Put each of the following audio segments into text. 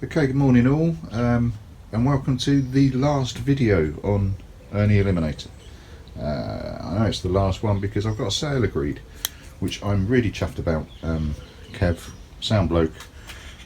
Okay, good morning all, and welcome to the last video on Ernie Eliminator. I know it's the last one because I've got a sale agreed, which I'm really chuffed about. Kev, sound bloke,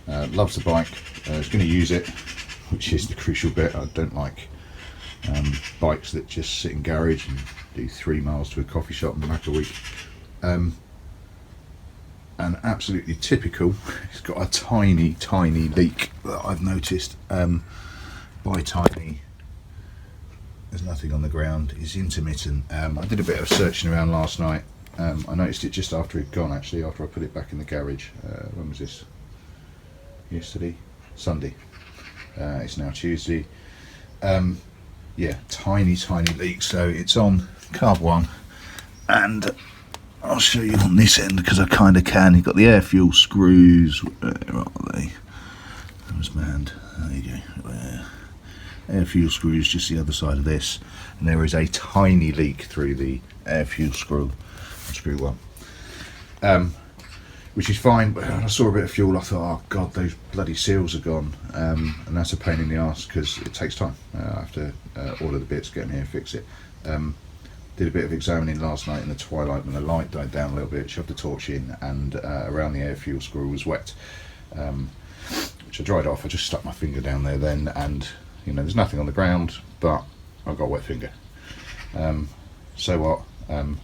loves the bike, is going to use it, which is the crucial bit. I don't like bikes that just sit in garage and do 3 miles to a coffee shop and back a week. And absolutely typical, it's got a tiny leak that I've noticed. By tiny, there's nothing on the ground, it's intermittent. I did a bit of searching around last night. I noticed it just after it'd gone, actually, after I put it back in the garage. When was this? Yesterday? Sunday. It's now Tuesday. Yeah, tiny leak. So it's on carb 1, and I'll show you on this end because I kind of can. You've got the air fuel screws. Where are they? Where's my hand? There you go. Air fuel screws just the other side of this, and there is a tiny leak through the air fuel screw 1, which is fine. But when I saw a bit of fuel, I thought, oh god, those bloody seals are gone, and that's a pain in the arse because it takes time. I have to order the bits, get them here, fix it. Did a bit of examining last night in the twilight when the light died down a little bit, shoved the torch in, and around the air fuel screw was wet, which I dried off. I just stuck my finger down there then, and you know, there's nothing on the ground, but I've got a wet finger. So what? I'm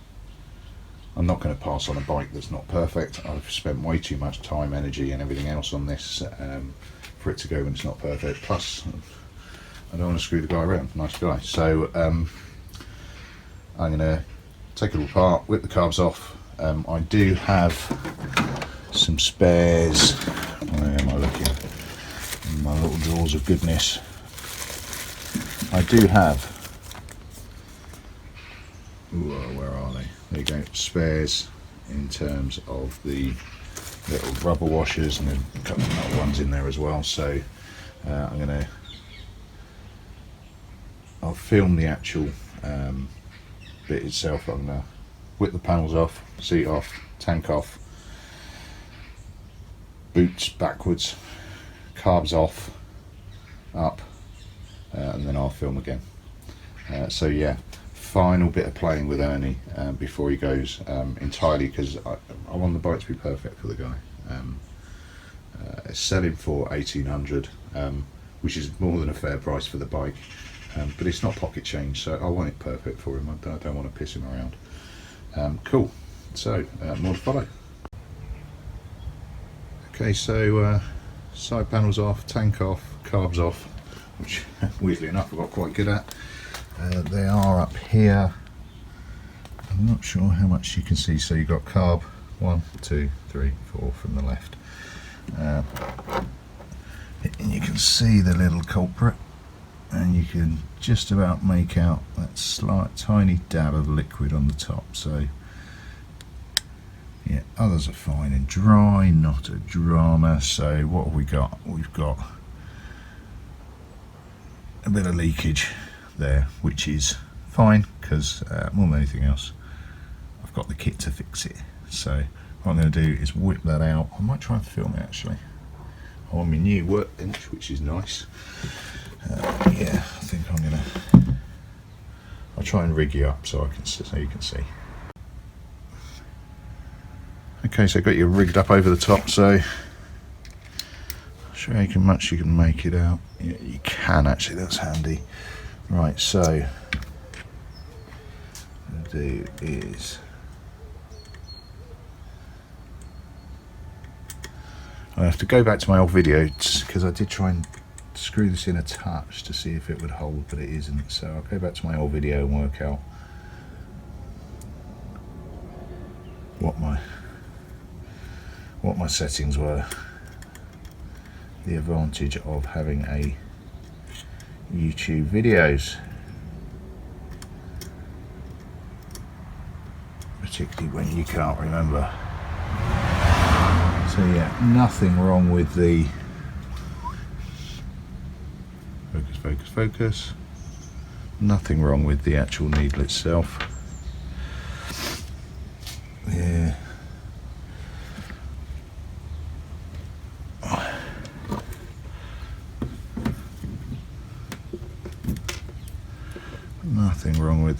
not going to pass on a bike that's not perfect. I've spent way too much time, energy and everything else on this for it to go when it's not perfect. Plus, I don't want to screw the guy around, nice guy. So I'm going to take it all apart, whip the carbs off. I do have some spares. Where am I looking? In my little drawers of goodness. I do have, where are they? There you go, spares in terms of the little rubber washers, and there's a couple of other ones in there as well. So I'll film the actual bit itself. I'm going to whip the panels off, seat off, tank off, boots backwards, carbs off, up, and then I'll film again. So yeah, final bit of playing with Ernie before he goes, entirely because I want the bike to be perfect for the guy. It's selling for 1,800, which is more than a fair price for the bike. But it's not pocket change, so I want it perfect for him. I don't want to piss him around. Cool, so more to follow. Okay, so side panels off, tank off, carbs off, which weirdly enough I got quite good at. They are up here. I'm not sure how much you can see. So you've got carb 1, 2, 3, 4 from the left, and you can see the little culprit. And you can just about make out that slight tiny dab of liquid on the top. So yeah, others are fine and dry, not a drama. So what have we got? We've got a bit of leakage there, which is fine because more than anything else, I've got the kit to fix it. So what I'm going to do is whip that out. I might try and film it actually on my new workbench, which is nice. Yeah, I think I'll try and rig you up so you can see. Okay, so I've got you rigged up over the top, so I'll show you how much you can make it out. Yeah, you can actually, that's handy. Right, so what I'll do is I have to go back to my old video because I did try and screw this in a touch to see if it would hold, but it isn't. So I'll go back to my old video and work out what my settings were. The advantage of having a YouTube videos, particularly when you can't remember. So yeah, nothing wrong with the focus. Nothing wrong with the actual needle itself. Yeah.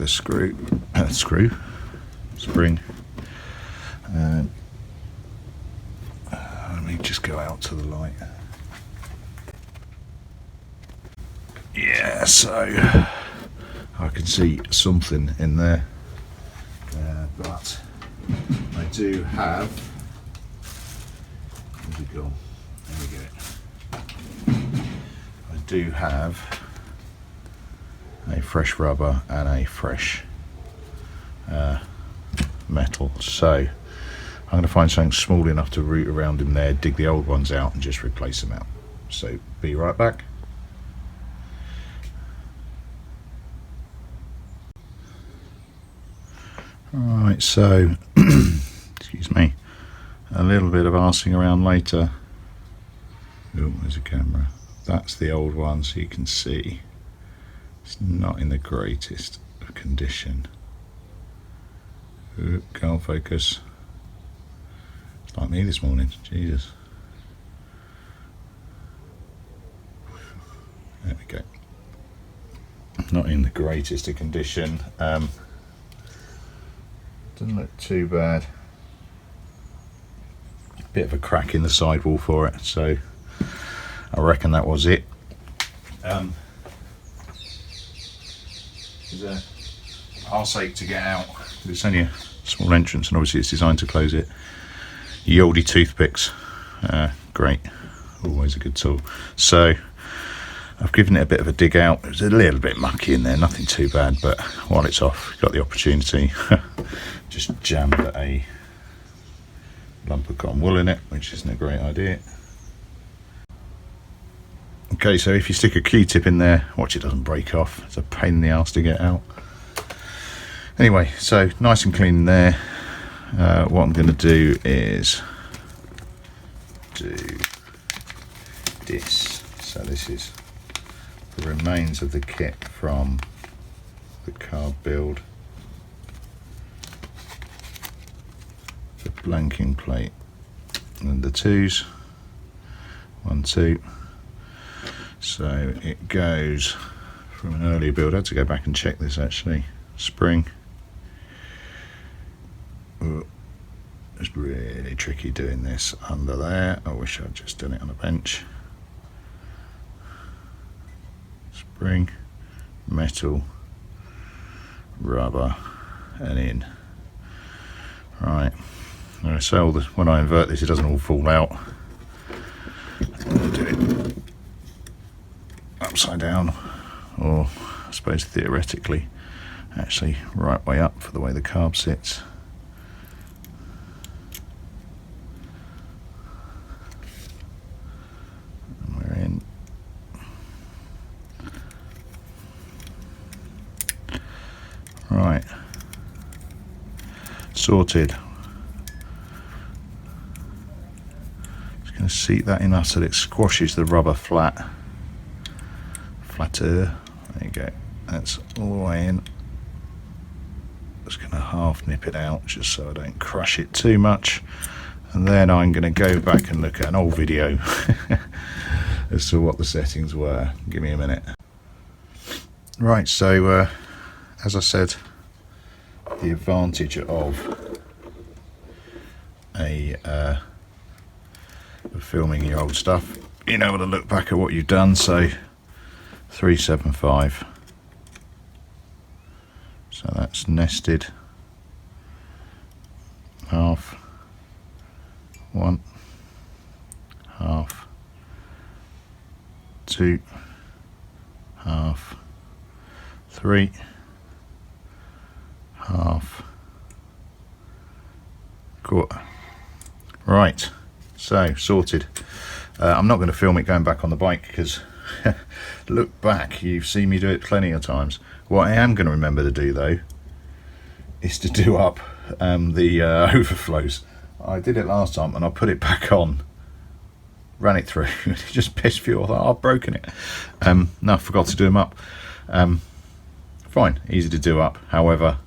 the spring. Let me just go out to the light. Yeah, so I can see something in there, but I do have. Where's it gone? There we go. I do have a fresh rubber and a fresh metal, so I'm going to find something small enough to root around in there, dig the old ones out and just replace them out. So be right back. Alright, so excuse me, a little bit of arsing around later. Oh, there's a camera. That's the old one, so you can see it's not in the greatest of condition. Ooh, can't focus. It's like me this morning, Jesus. There we go. Not in the greatest of condition. Doesn't look too bad. Bit of a crack in the sidewall for it, so I reckon that was it. There's a arse ache to get out. It's only a small entrance, and obviously it's designed to close it. Yoldy toothpicks, great, always a good tool. So I've given it a bit of a dig out. It was a little bit mucky in there, nothing too bad, but while it's off, got the opportunity. Just jammed a lump of cotton wool in it, which isn't a great idea. Okay, so if you stick a Q-tip in there, watch it doesn't break off. It's a pain in the arse to get out. Anyway, so nice and clean in there. What I'm going to do is do this. So this is the remains of the kit from the carb build. The blanking plate and the twos, 1, 2. So it goes from an earlier build. I had to go back and check this actually. Spring. Ooh, it's really tricky doing this under there. I wish I'd just done it on a bench. Spring, metal, rubber, and in. Right. So when I invert this, it doesn't all fall out. I'll do it upside down, or I suppose theoretically, actually right way up for the way the carb sits. And we're in. Right. Sorted. Going to seat that in so that it squashes the rubber flatter. There you go. That's all the way in. Just going to half nip it out just so I don't crush it too much, and then I'm going to go back and look at an old video as to what the settings were. Give me a minute. Right, so as I said, the advantage of filming your old stuff, you know, to look back at what you've done. So 375, so that's nested, half, 1, half, 2, half, 3, half, quarter. Right, so sorted. I'm not going to film it going back on the bike because look back, you've seen me do it plenty of times. What I am going to remember to do though is to do up the overflows. I did it last time and I put it back on, ran it through, it just pissed me off. I've broken it. No, I forgot to do them up. Fine, easy to do up. However,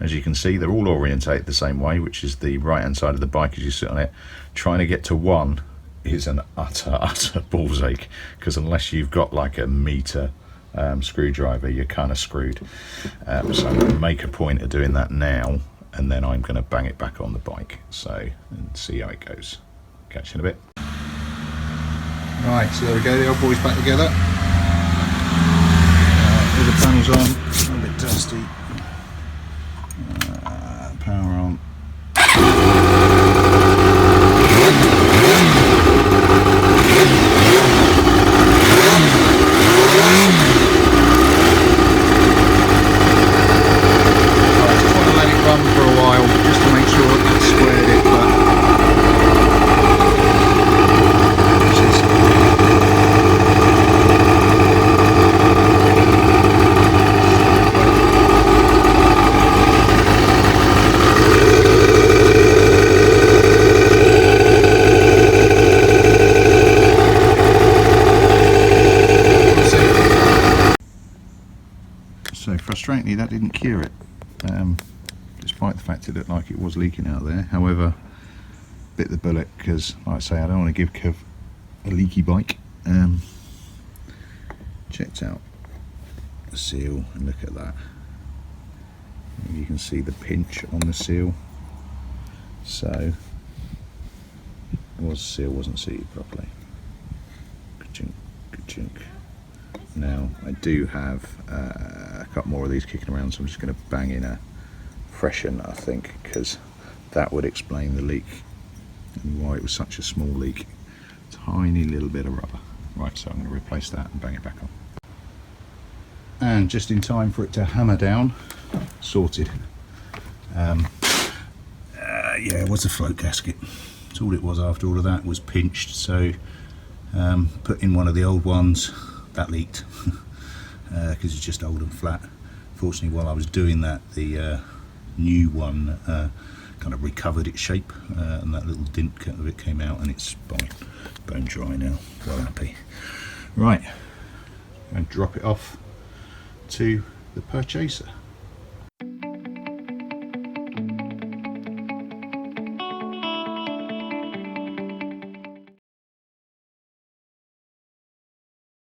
as you can see, they're all orientated the same way, which is the right hand side of the bike as you sit on it. Trying to get to one is an utter balls ache, because unless you've got like a meter screwdriver, you're kind of screwed. So I'm going to make a point of doing that now, and then I'm going to bang it back on the bike, and see how it goes. Catch you in a bit. Right, so there we go, the old boy's back together. All the panels on, a bit dusty. Power on. So frustratingly, that didn't cure it, despite the fact it looked like it was leaking out there. However, bit the bullet, because like I say, I don't want to give Kev a leaky bike. Checked out the seal, and look at that. You can see the pinch on the seal. So the seal wasn't seated properly. Ka-chink, ka-chink. Now I do have a couple more of these kicking around, so I'm just going to bang in a freshen, I think, because that would explain the leak and why it was such a small leak. Tiny little bit of rubber. Right, so I'm going to replace that and bang it back on. And just in time for it to hammer down, sorted. Yeah, it was a float gasket. That's all it was. After all of that was pinched, so put in one of the old ones. That leaked because it's just old and flat. Fortunately, while I was doing that, the new one kind of recovered its shape, and that little dint of it came out, and it's bone dry now. Well happy. Right, and drop it off to the purchaser.